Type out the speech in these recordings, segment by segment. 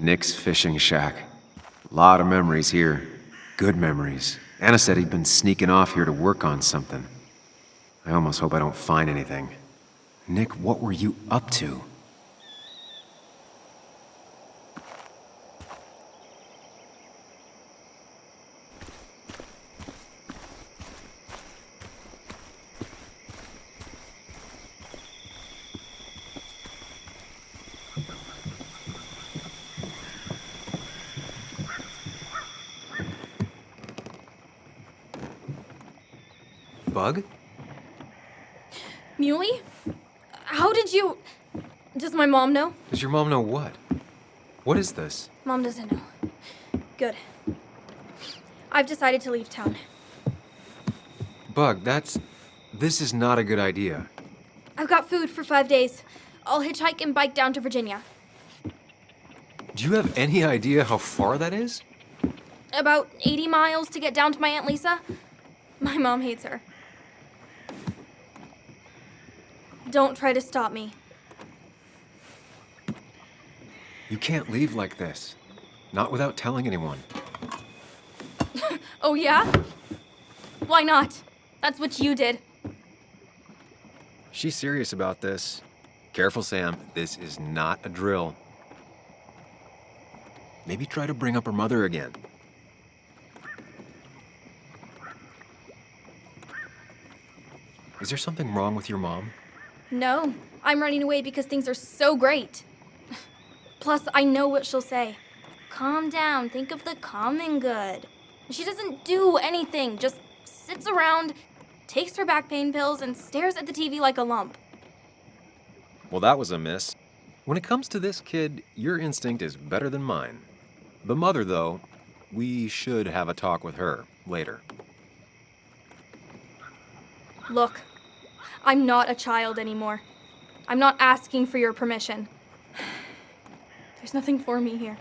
Nick's fishing shack. Lot of memories here. Good memories. Anna said he'd been sneaking off here to work on something. I almost hope I don't find anything. Nick, what were you up to? Bug? Muley? How did you... Does my mom know? Does your mom know what? What is this? Mom doesn't know. Good. I've decided to leave town. Bug, this is not a good idea. I've got food for 5 days. I'll hitchhike and bike down to Virginia. Do you have any idea how far that is? About 80 miles to get down to my Aunt Lisa. My mom hates her. Don't try to stop me. You can't leave like this. Not without telling anyone. Oh, yeah? Why not? That's what you did. She's serious about this. Careful, Sam. This is not a drill. Maybe try to bring up her mother again. Is there something wrong with your mom? No, I'm running away because things are so great. Plus, I know what she'll say. Calm down, think of the common good. She doesn't do anything, just sits around, takes her back pain pills, and stares at the TV like a lump. Well, that was a miss. When it comes to this kid, your instinct is better than mine. The mother, though, we should have a talk with her later. Look, I'm not a child anymore. I'm not asking for your permission. There's nothing for me here.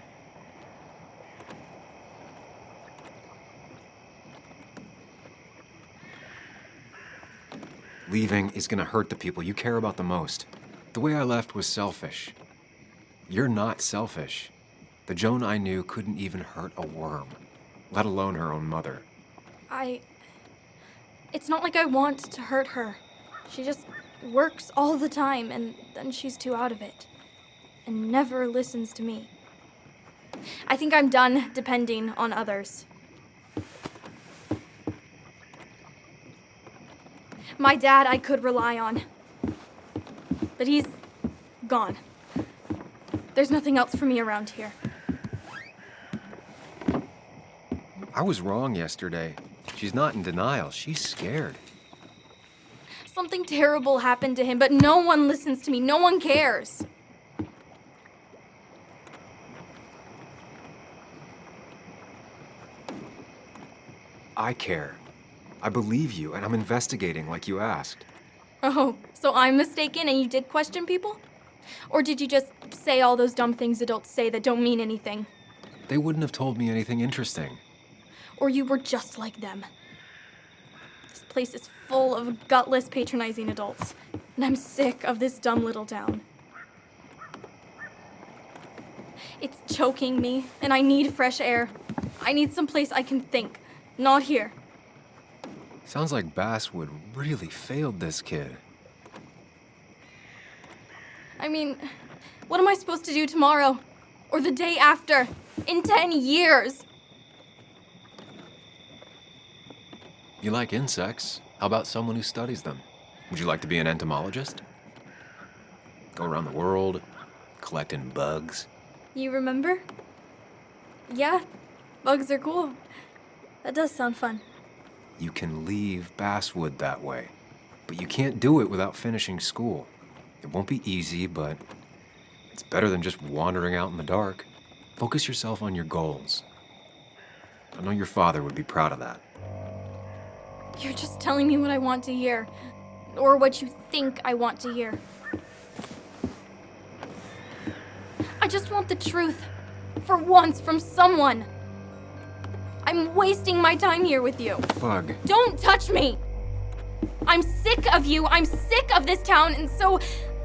Leaving is gonna hurt the people you care about the most. The way I left was selfish. You're not selfish. The Joan I knew couldn't even hurt a worm, let alone her own mother. It's not like I want to hurt her. She just works all the time, and then she's too out of it. And never listens to me. I think I'm done depending on others. My dad I could rely on. But he's gone. There's nothing else for me around here. I was wrong yesterday. She's not in denial. She's scared. Something terrible happened to him, but no one listens to me. No one cares. I care. I believe you, and I'm investigating like you asked. Oh, so I'm mistaken and you did question people? Or did you just say all those dumb things adults say that don't mean anything? They wouldn't have told me anything interesting. Or you were just like them. This place is full of gutless, patronizing adults, and I'm sick of this dumb little town. It's choking me, and I need fresh air. I need some place I can think, not here. Sounds like Basswood really failed this kid. I mean, what am I supposed to do tomorrow? Or the day after? In 10 years? You like insects? How about someone who studies them? Would you like to be an entomologist? Go around the world, collecting bugs? You remember? Yeah, bugs are cool. That does sound fun. You can leave Basswood that way, but you can't do it without finishing school. It won't be easy, but it's better than just wandering out in the dark. Focus yourself on your goals. I know your father would be proud of that. You're just telling me what I want to hear, or what you think I want to hear. I just want the truth, for once, from someone. I'm wasting my time here with you. Bug. Don't touch me! I'm sick of you, I'm sick of this town, and so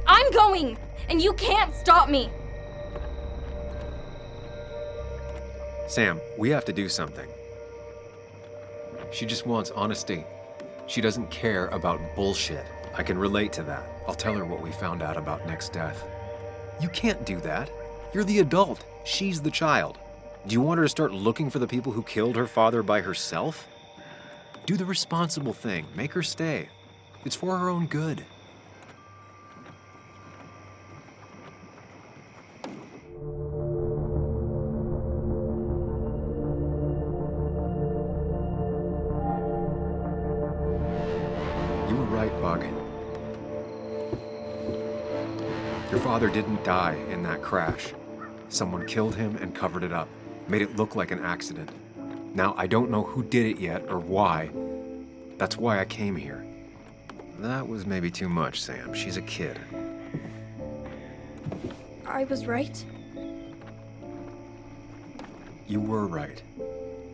I'm going, and you can't stop me. Sam, we have to do something. She just wants honesty. She doesn't care about bullshit. I can relate to that. I'll tell her what we found out about Nick's death. You can't do that. You're the adult. She's the child. Do you want her to start looking for the people who killed her father by herself? Do the responsible thing. Make her stay. It's for her own good. You were right, Bug. Your father didn't die in that crash. Someone killed him and covered it up, made it look like an accident. Now, I don't know who did it yet or why. That's why I came here. That was maybe too much, Sam. She's a kid. I was right. You were right.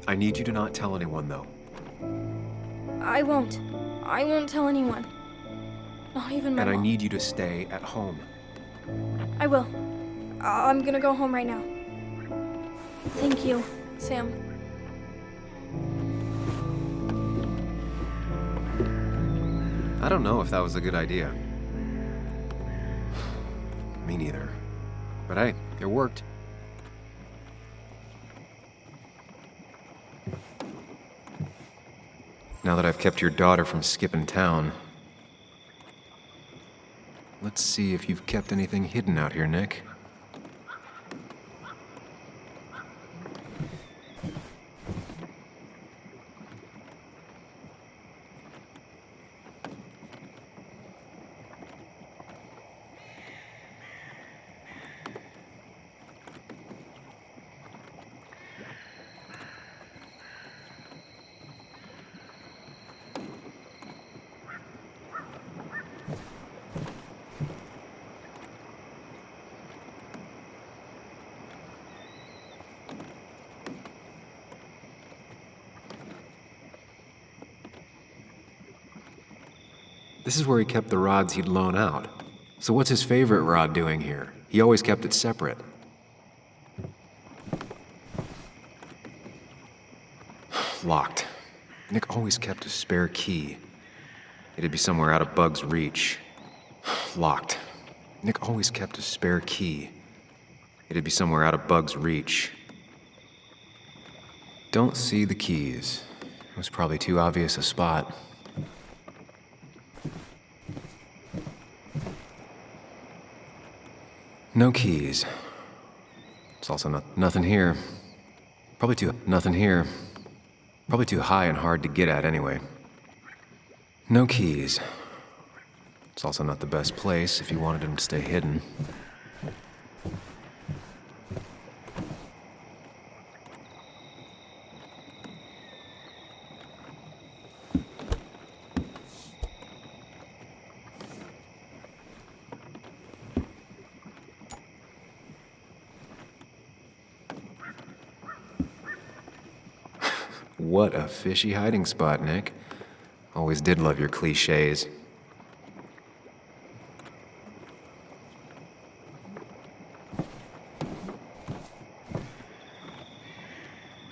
I need you to not tell anyone, though. I won't. I won't tell anyone. Not even my And I mom. need you to stay at home. I will. I'm gonna go home right now. Thank you, Sam. I don't know if that was a good idea. Me neither. But hey, it worked. Now that I've kept your daughter from skipping town, let's see if you've kept anything hidden out here, Nick. This is where he kept the rods he'd loan out. So what's his favorite rod doing here? He always kept it separate. Locked. Nick always kept a spare key. It'd be somewhere out of Bug's reach. Locked. Nick always kept a spare key. It'd be somewhere out of Bug's reach. Don't see the keys. It was probably too obvious a spot. No keys. It's also nothing here. Probably too high and hard to get at anyway. No keys. It's also not the best place if you wanted him to stay hidden. What a fishy hiding spot, Nick. Always did love your cliches.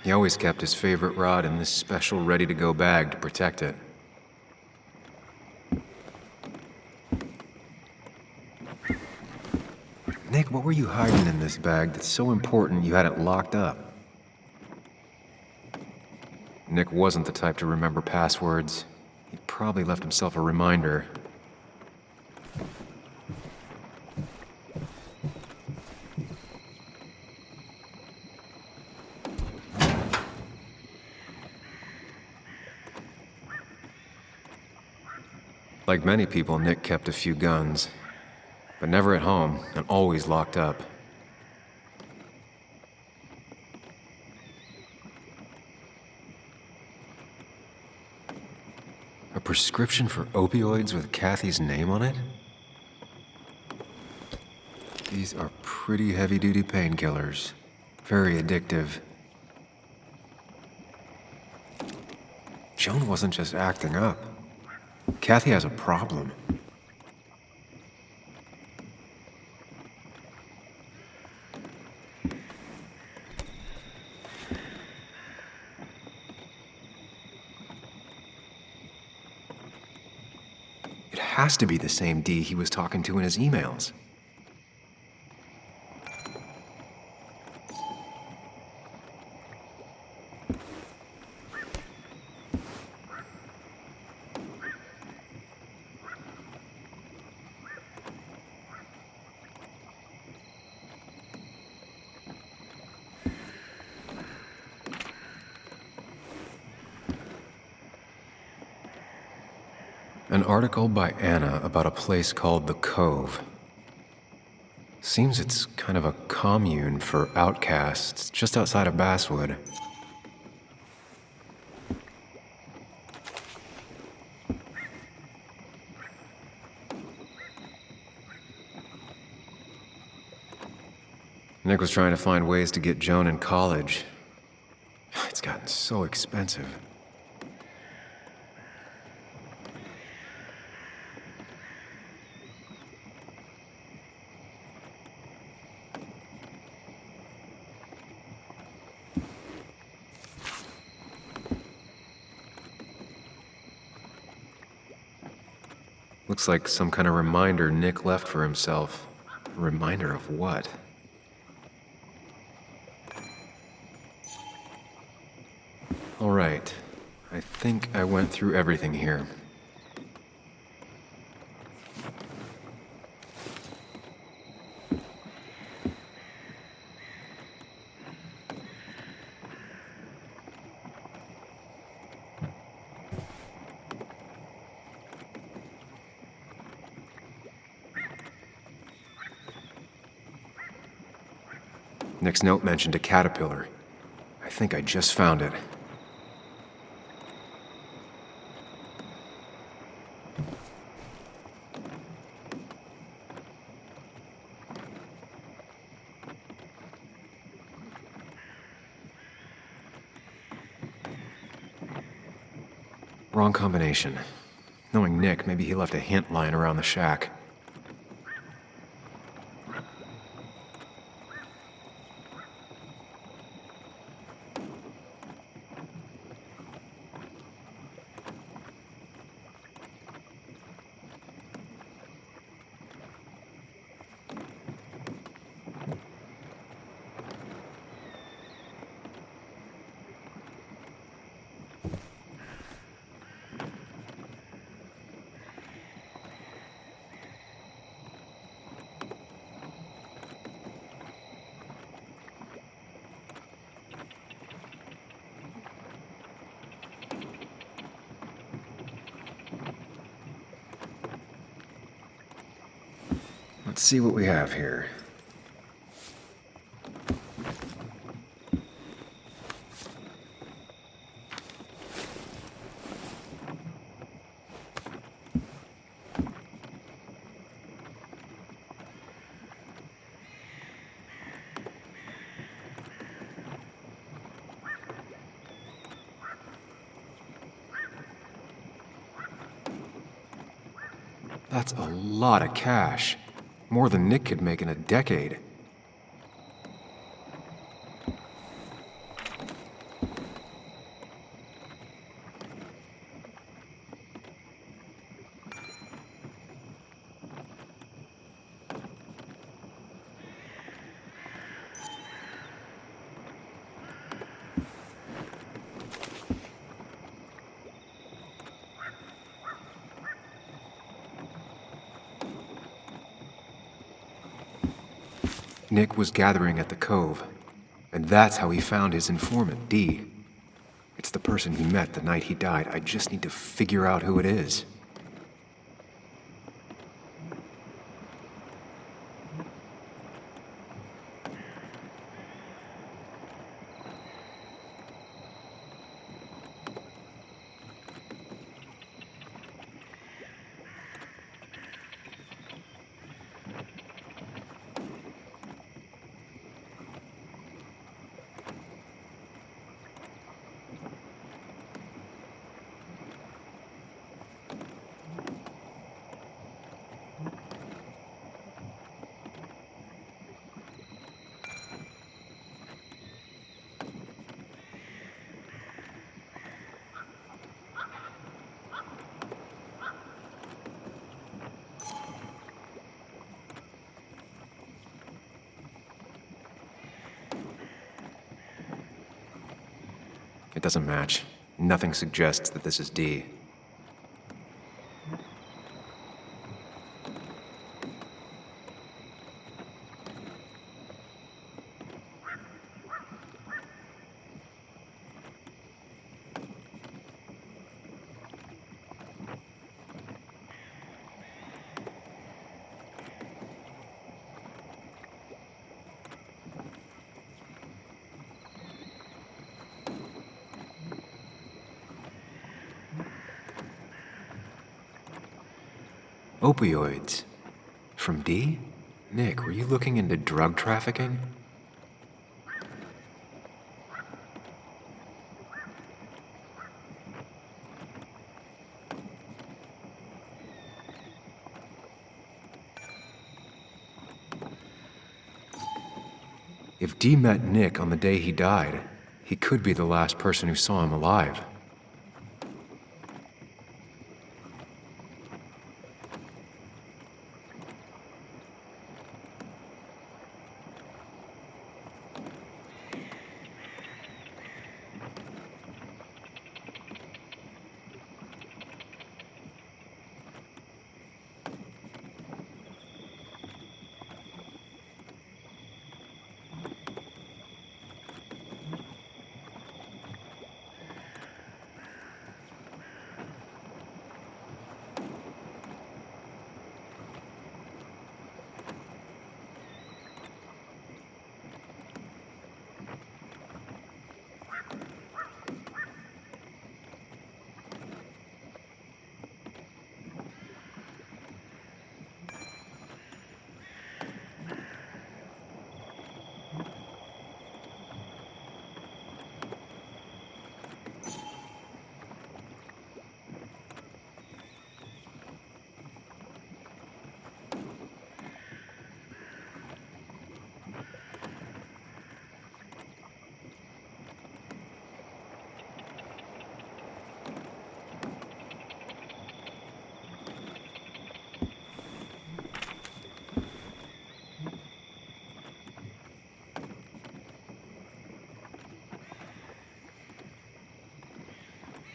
He always kept his favorite rod in this special ready-to-go bag to protect it. Nick, what were you hiding in this bag that's so important you had it locked up? Nick wasn't the type to remember passwords. He probably left himself a reminder. Like many people, Nick kept a few guns, but never at home and always locked up. A prescription for opioids with Kathy's name on it? These are pretty heavy-duty painkillers. Very addictive. Joan wasn't just acting up. Kathy has a problem. It has to be the same D he was talking to in his emails. An article by Anna about a place called The Cove. Seems it's kind of a commune for outcasts just outside of Basswood. Nick was trying to find ways to get Joan in college. It's gotten so expensive. Looks like some kind of reminder Nick left for himself. A reminder of what? All right. I think I went through everything here. Nick's note mentioned a caterpillar. I think I just found it. Wrong combination. Knowing Nick, maybe he left a hint lying around the shack. Let's see what we have here. That's a lot of cash. More than Nick could make in a decade. Nick was gathering at the Cove, and that's how he found his informant, Dee. It's the person he met the night he died. I just need to figure out who it is. It doesn't match. Nothing suggests that this is D. Opioids. From D? Nick, were you looking into drug trafficking? If D met Nick on the day he died, he could be the last person who saw him alive.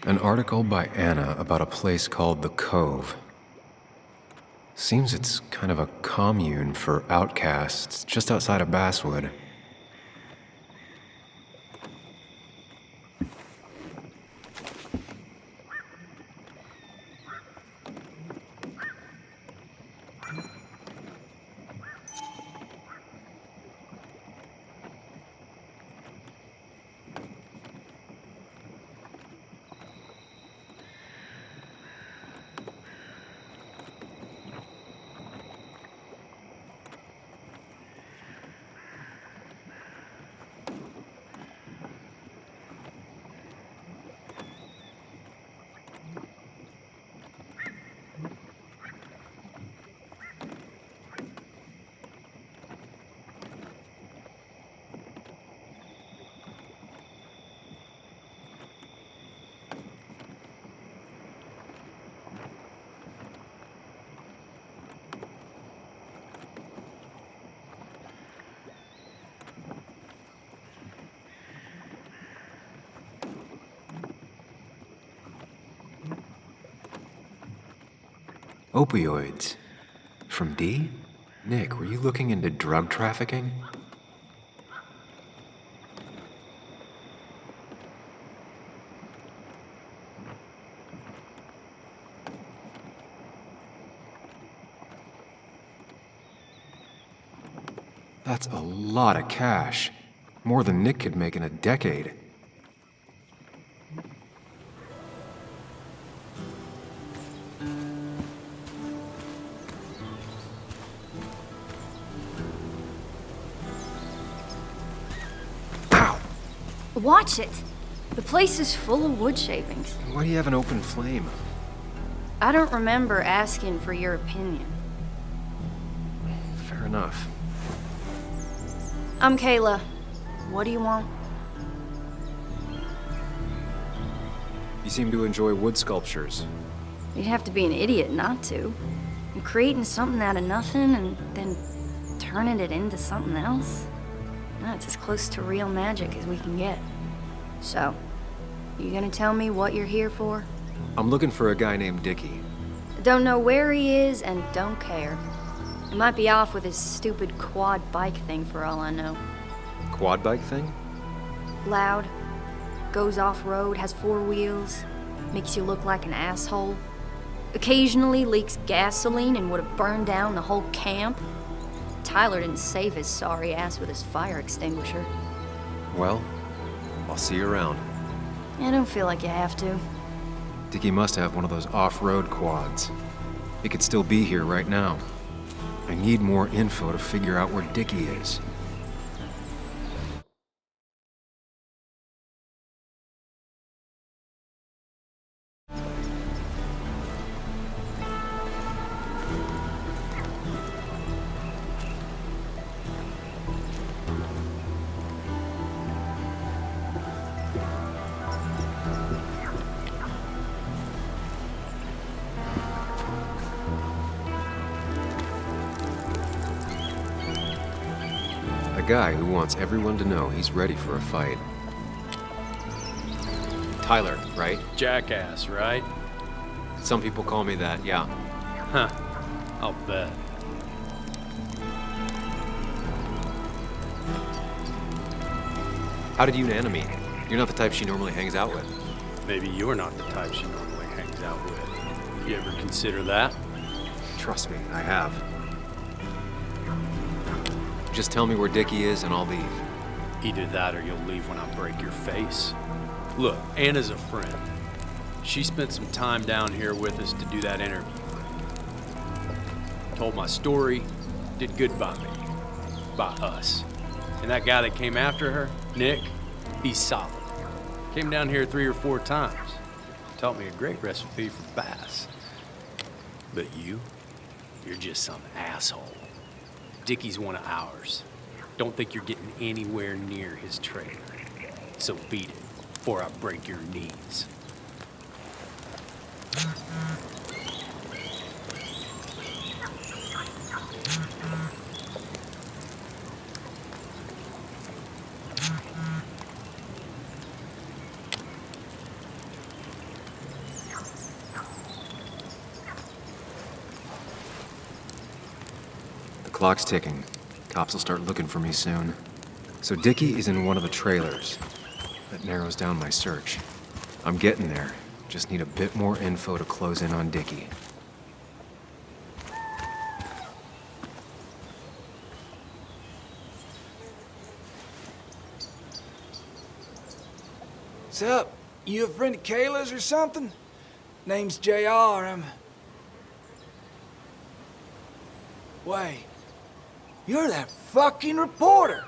An article by Anna about a place called The Cove. Seems it's kind of a commune for outcasts just outside of Basswood. Opioids. From D? Nick, were you looking into drug trafficking? That's a lot of cash. More than Nick could make in a decade. Watch it! The place is full of wood shavings. Why do you have an open flame? I don't remember asking for your opinion. Fair enough. I'm Kayla. What do you want? You seem to enjoy wood sculptures. You'd have to be an idiot not to. You're creating something out of nothing and then turning it into something else. That's as close to real magic as we can get. So, You gonna tell me what you're here for? I'm looking for a guy named Dickie. Don't know where he is and don't care. He might be off with his stupid quad bike thing for all I know. Quad bike thing? Loud, goes off-road, has 4 wheels, makes you look like an asshole. Occasionally leaks gasoline and would have burned down the whole camp. Tyler didn't save his sorry ass with his fire extinguisher. Well, I'll see you around. I don't feel like you have to. Dickie must have one of those off-road quads. He could still be here right now. I need more info to figure out where Dickie is. A guy who wants everyone to know he's ready for a fight. Tyler, right? Jackass, right? Some people call me that, yeah. Huh. I'll bet. How did you and Anna meet? You're not the type she normally hangs out with. Maybe you're not the type she normally hangs out with. You ever consider that? Trust me, I have. Just tell me where Dickie is and I'll leave. Either that or you'll leave when I break your face. Look, Anna's a friend. She spent some time down here with us to do that interview. Told my story, did good by me, by us. And that guy that came after her, Nick, he's solid. Came down here 3 or 4 times. Taught me a great recipe for bass. But you're just some asshole. Dickie's one of ours. Don't think you're getting anywhere near his trailer. So beat it before I break your knees. The clock's ticking. Cops will start looking for me soon. So Dickie is in one of the trailers. That narrows down my search. I'm getting there. Just need a bit more info to close in on Dickie. What's up? You a friend of Kayla's or something? Name's JR. Wait. You're that fucking reporter.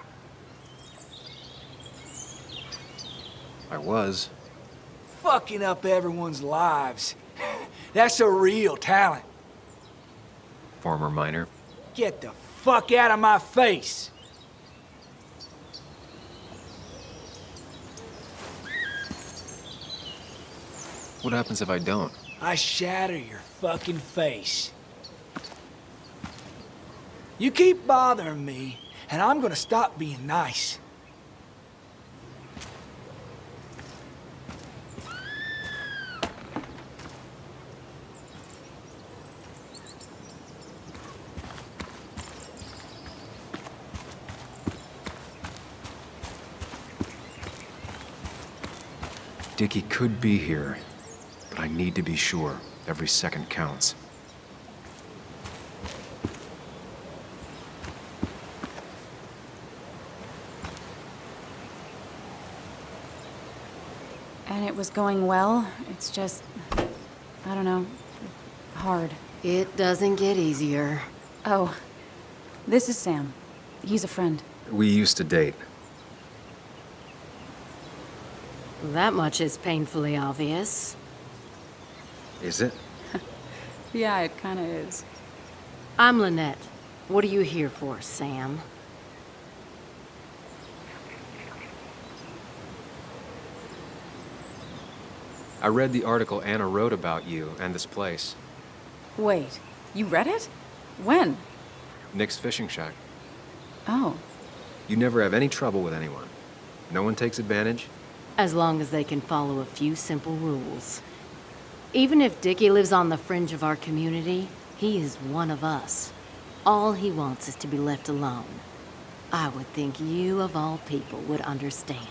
I was. Fucking up everyone's lives. That's a real talent. Former miner. Get the fuck out of my face. What happens if I don't? I shatter your fucking face. You keep bothering me, and I'm gonna stop being nice. Dickie could be here, but I need to be sure. Every second counts. And it was going well. It's just, I don't know, hard. It doesn't get easier. Oh, this is Sam. He's a friend. We used to date. That much is painfully obvious. Is it? Yeah, it kind of is. I'm Lynette. What are you here for, Sam? I read the article Anna wrote about you and this place. Wait, you read it? When? Nick's fishing shack. Oh, You never have any trouble with anyone. No one takes advantage. As long as they can follow a few simple rules. Even if Dickie lives on the fringe of our community, he is one of us. All he wants is to be left alone. I would think you, of all people, would understand.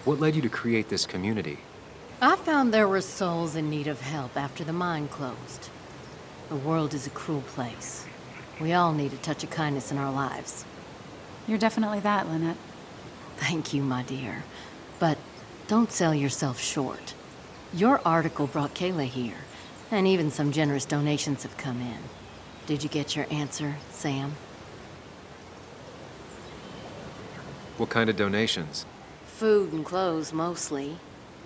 What led you to create this community? I found there were souls in need of help after the mine closed. The world is a cruel place. We all need a touch of kindness in our lives. You're definitely that, Lynette. Thank you, my dear. But don't sell yourself short. Your article brought Kayla here, and even some generous donations have come in. Did you get your answer, Sam? What kind of donations? Food and clothes, mostly.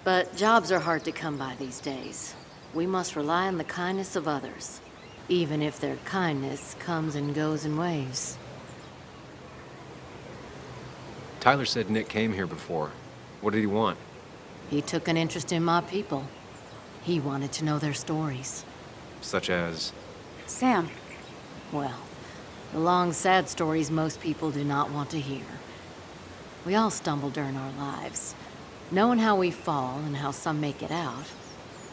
But jobs are hard to come by these days. We must rely on the kindness of others, even if their kindness comes and goes in waves. Tyler said Nick came here before. What did he want? He took an interest in my people. He wanted to know their stories. Such as? Sam. Well, the long, sad stories most people do not want to hear. We all stumble during our lives. Knowing how we fall and how some make it out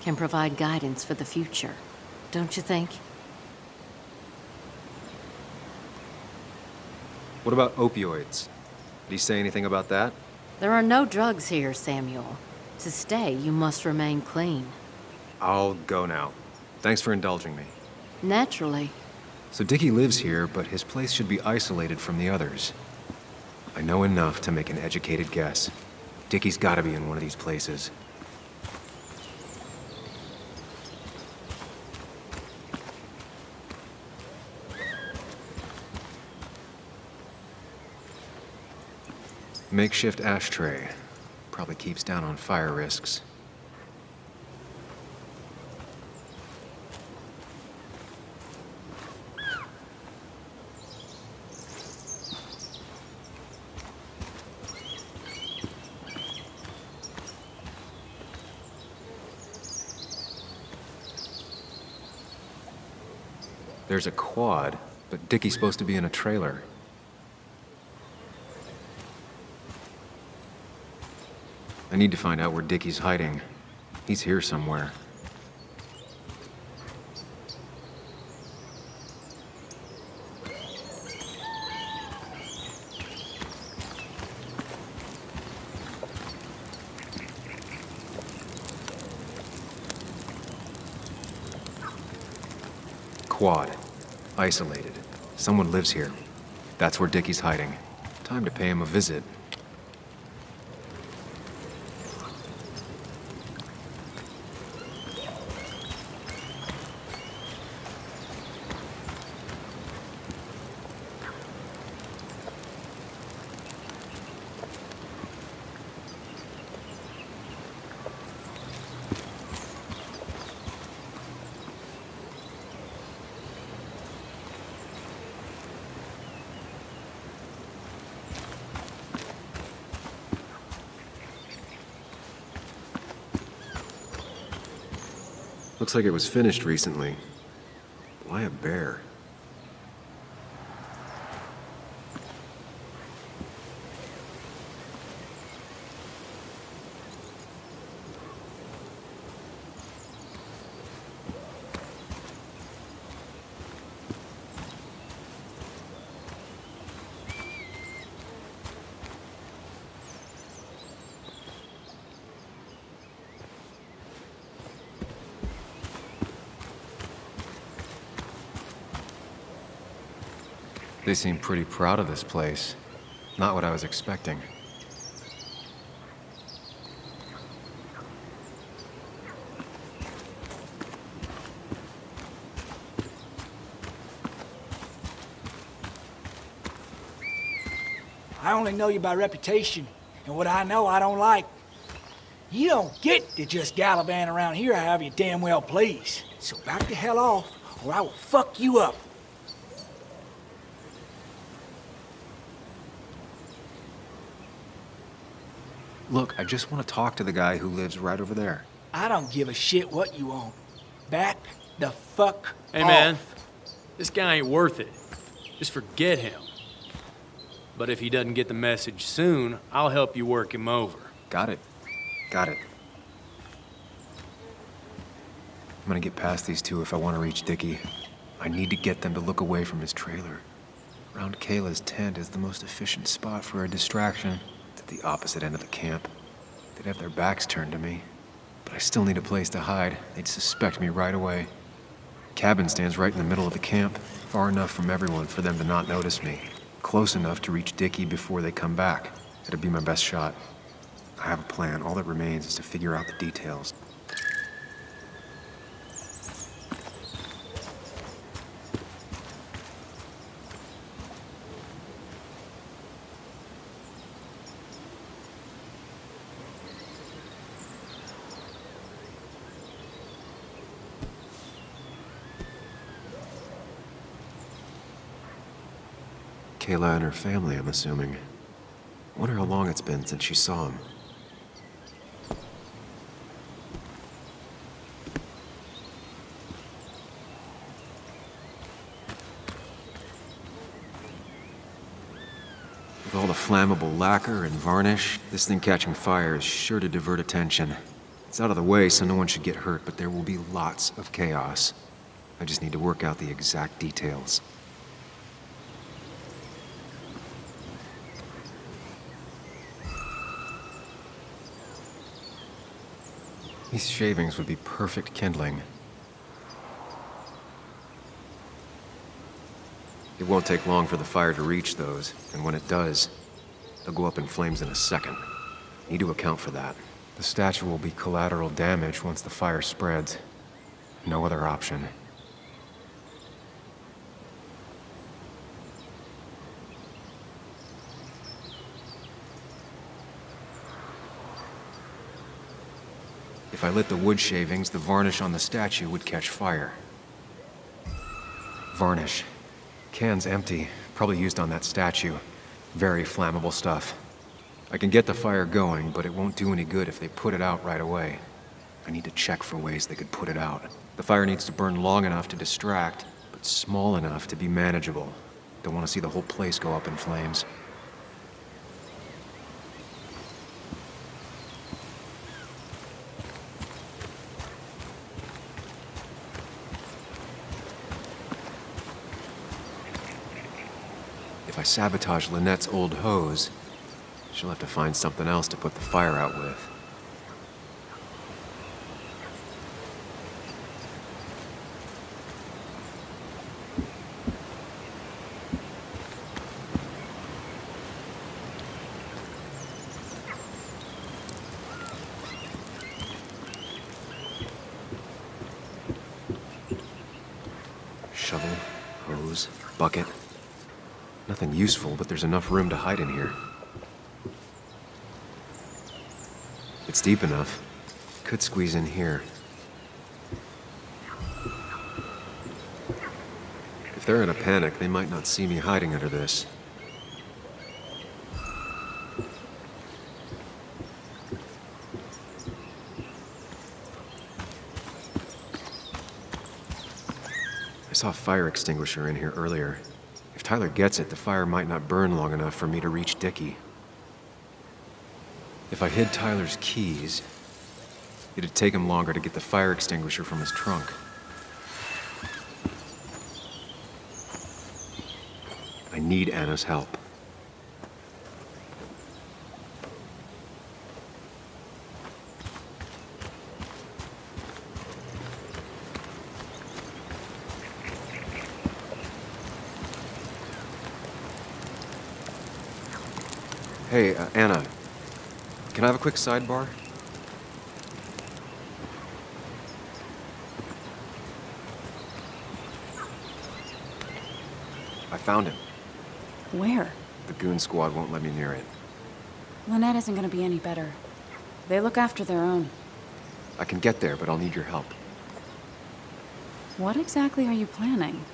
can provide guidance for the future, don't you think? What about opioids? Did he say anything about that? There are no drugs here, Samuel. To stay, you must remain clean. I'll go now. Thanks for indulging me. Naturally. So Dickie lives here, but his place should be isolated from the others. I know enough to make an educated guess. Dickie's gotta be in one of these places. Makeshift ashtray. Probably keeps down on fire risks. There's a quad, but Dickie's supposed to be in a trailer. I need to find out where Dickie's hiding. He's here somewhere. Quad. Isolated. Someone lives here. That's where Dickie's hiding. Time to pay him a visit. Looks like it was finished recently. Why a bear? They seem pretty proud of this place. Not what I was expecting. I only know you by reputation, and what I know I don't like. You don't get to just gallivant around here however you damn well please. So back the hell off, or I will fuck you up. Look, I just want to talk to the guy who lives right over there. I don't give a shit what you want. Back the fuck Hey, off. man. This guy ain't worth it. Just forget him. But if he doesn't get the message soon, I'll help you work him over. Got it. Got it. I'm gonna get past these two if I want to reach Dickie. I need to get them to look away from his trailer. Around Kayla's tent is the most efficient spot for a distraction. It's at the opposite end of the camp. They'd have their backs turned to me. But I still need a place to hide. They'd suspect me right away. Cabin stands right in the middle of the camp, far enough from everyone for them to not notice me. Close enough to reach Dickie before they come back. It'd be my best shot. I have a plan. All that remains is to figure out the details. Kayla and her family, I'm assuming. I wonder how long it's been since she saw him. With all the flammable lacquer and varnish, this thing catching fire is sure to divert attention. It's out of the way, so no one should get hurt, but there will be lots of chaos. I just need to work out the exact details. These shavings would be perfect kindling. It won't take long for the fire to reach those, and when it does, they'll go up in flames in a second. Need to account for that. The statue will be collateral damage once the fire spreads. No other option. If I lit the wood shavings, the varnish on the statue would catch fire. Varnish. Can's empty. Probably used on that statue. Very flammable stuff. I can get the fire going, but it won't do any good if they put it out right away. I need to check for ways they could put it out. The fire needs to burn long enough to distract, but small enough to be manageable. Don't want to see the whole place go up in flames. If I sabotage Lynette's old hose, she'll have to find something else to put the fire out with. Shovel, hose, bucket. Nothing useful, but there's enough room to hide in here. It's deep enough. Could squeeze in here. If they're in a panic, they might not see me hiding under this. I saw a fire extinguisher in here earlier. If Tyler gets it, the fire might not burn long enough for me to reach Dickie. If I hid Tyler's keys, it'd take him longer to get the fire extinguisher from his trunk. I need Anna's help. Hey, Anna, can I have a quick sidebar? I found him. Where? The goon squad won't let me near it. Lynette isn't gonna be any better. They look after their own. I can get there, but I'll need your help. What exactly are you planning?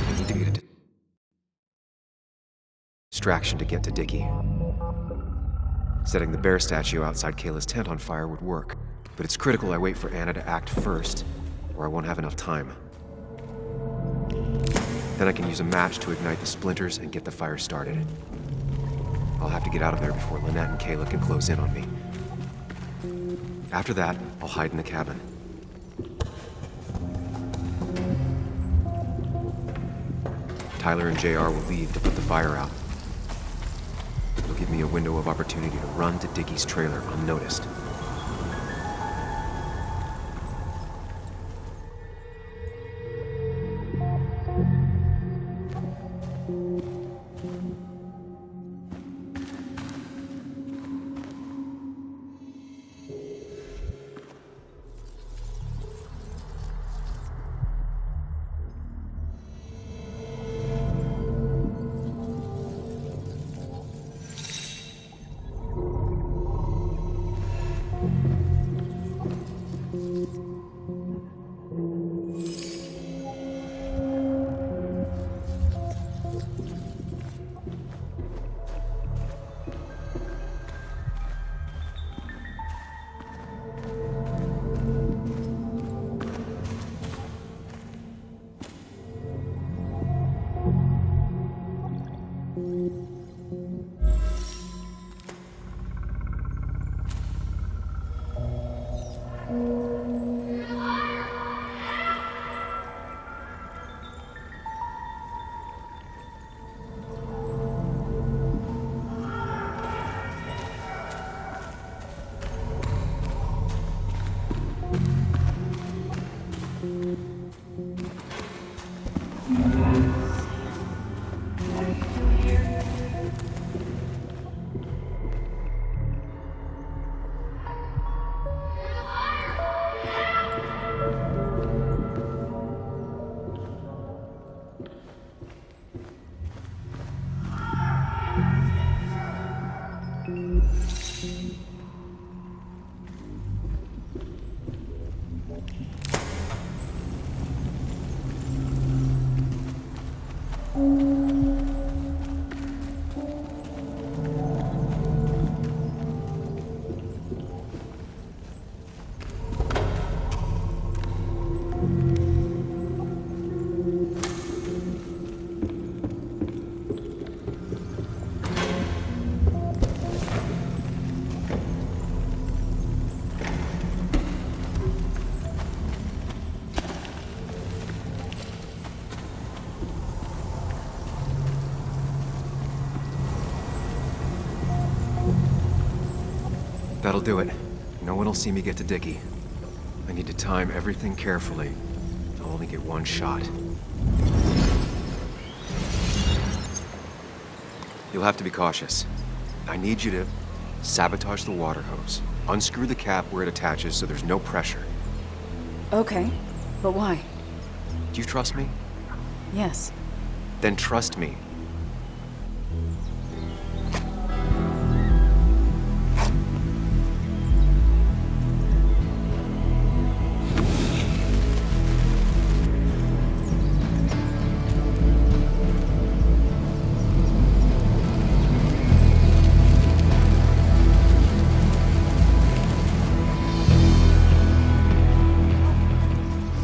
I need to get a distraction to get to Dickie. Setting the bear statue outside Kayla's tent on fire would work, but it's critical I wait for Anna to act first, or I won't have enough time. Then I can use a match to ignite the splinters and get the fire started. I'll have to get out of there before Lynette and Kayla can close in on me. After that, I'll hide in the cabin. Tyler and JR will leave to put the fire out. It'll give me a window of opportunity to run to Dickie's trailer unnoticed. That'll do it. No one will see me get to Dickie. I need to time everything carefully. I'll only get one shot. You'll have to be cautious. I need you to sabotage the water hose. Unscrew the cap where it attaches so there's no pressure. Okay, but why? Do you trust me? Yes. Then trust me.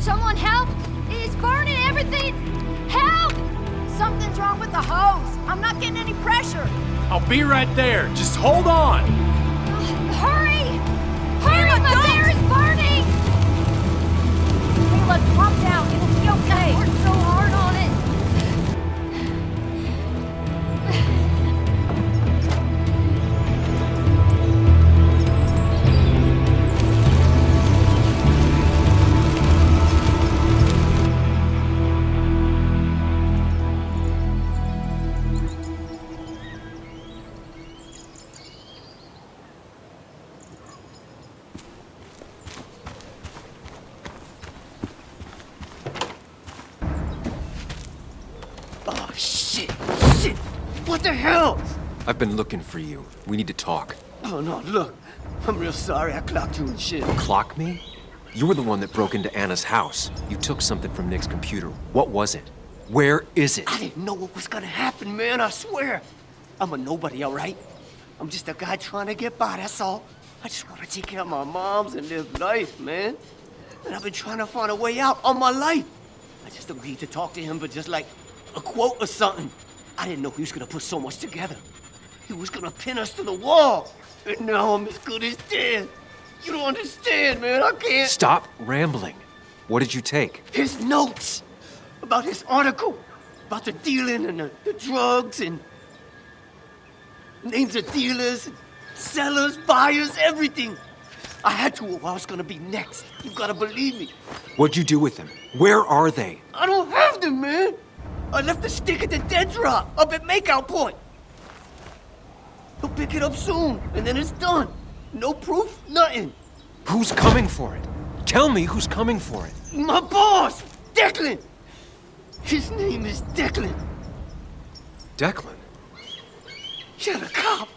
Someone help! It's burning everything! Help! Something's wrong with the hose. I'm not getting any pressure. I'll be right there. Just hold on. Hurry! Hurry! The bear is burning! Kayla, calm down. It'll be okay. I worked so hard on it. Oh, shit! Shit! What the hell? I've been looking for you. We need to talk. Oh, no, look. I'm real sorry I clocked you and shit. Clock me? You were the one that broke into Anna's house. You took something from Nick's computer. What was it? Where is it? I didn't know what was gonna happen, man, I swear. I'm a nobody, all right? I'm just a guy trying to get by, that's all. I just want to take care of my moms and live life, man. And I've been trying to find a way out all my life. I just agreed to talk to him for just like a quote or something. I didn't know he was gonna put so much together. He was gonna pin us to the wall. And now I'm as good as dead. You don't understand, man. I can't. Stop rambling. What did you take? His notes about his article, about the dealing and the drugs and names of dealers, and sellers, buyers, everything. I had to or I was gonna be next. You gotta believe me. What'd you do with them? Where are they? I don't have them, man. I left the stick at the dead drop up at Makeout Point. He'll pick it up soon, and then it's done. No proof, nothing. Who's coming for it? Tell me who's coming for it. My boss, Declan. His name is Declan. Declan? Yeah, the cop.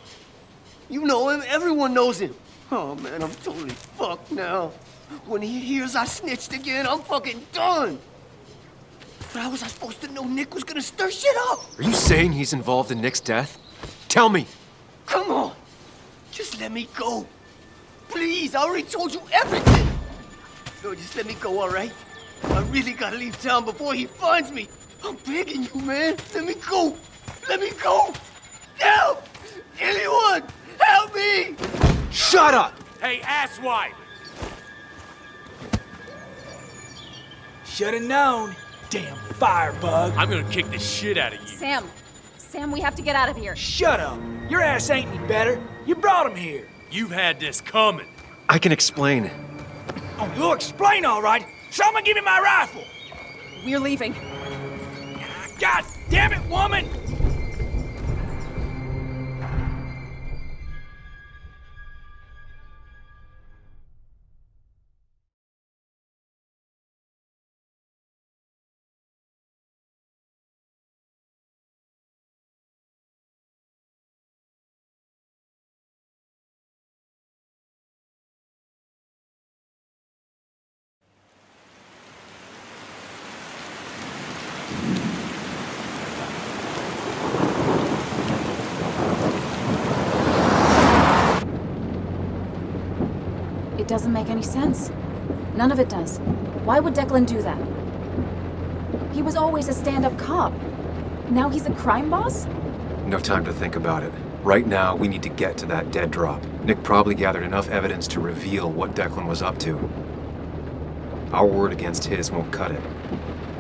You know him, everyone knows him. Oh man, I'm totally fucked now. When he hears I snitched again, I'm fucking done. But how was I supposed to know Nick was gonna stir shit up? Are you saying he's involved in Nick's death? Tell me. Come on. Just let me go. Please, I already told you everything. No, just let me go, all right? I really gotta leave town before he finds me. I'm begging you, man. Let me go. Let me go. Help! Anyone! Help me! Shut up! Hey, asswipe! Should've known. Damn firebug. I'm gonna kick the shit out of you. Sam, we have to get out of here. Shut up. Your ass ain't any better. You brought him here. You've had this coming. I can explain. Oh, you'll explain all right. Someone give me my rifle. We're leaving. God damn it, woman! It doesn't make any sense. None of it does. Why would Declan do that? He was always a stand-up cop. Now he's a crime boss? No time to think about it. Right now, we need to get to that dead drop. Nick probably gathered enough evidence to reveal what Declan was up to. Our word against his won't cut it.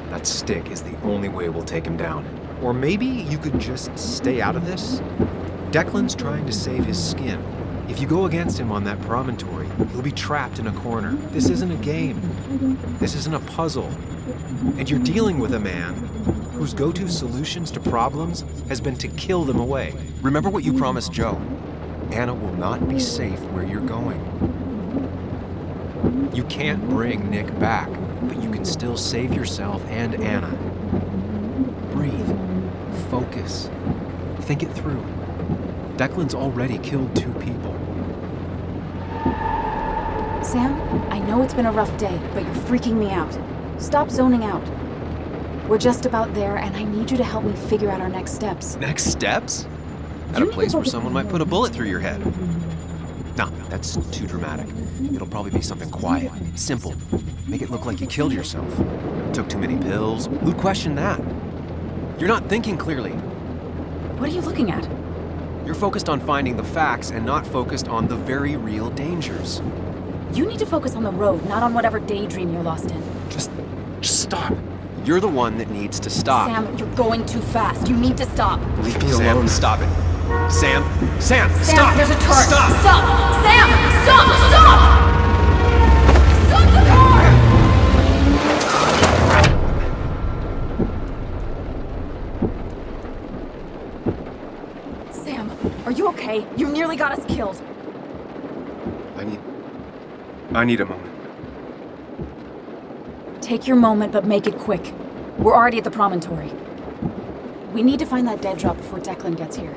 That stick is the only way we'll take him down. Or maybe you could just stay out of this? Declan's trying to save his skin. If you go against him on that promontory, he'll be trapped in a corner. This isn't a game. This isn't a puzzle. And you're dealing with a man whose go-to solutions to problems has been to kill them away. Remember what you promised Joe. Anna will not be safe where you're going. You can't bring Nick back, but you can still save yourself and Anna. Breathe. Focus. Think it through. Declan's already killed 2 people. Sam, I know it's been a rough day, but you're freaking me out. Stop zoning out. We're just about there, and I need you to help me figure out our next steps. Next steps? At a place where someone might put a bullet through your head. No, that's too dramatic. It'll probably be something quiet, simple. Make it look like you killed yourself. Took too many pills. Who'd question that? You're not thinking clearly. What are you looking at? You're focused on finding the facts and not focused on the very real dangers. You need to focus on the road, not on whatever daydream you're lost in. Just stop. You're the one that needs to stop. Sam, you're going too fast. You need to stop. Leave me alone. Stop it. Sam, Sam, stop. There's a turret. Stop. Stop. Sam, stop. Stop the car! Sam, are you okay? You nearly got us killed. I need a moment. Take your moment, but make it quick. We're already at the promontory. We need to find that dead drop before Declan gets here.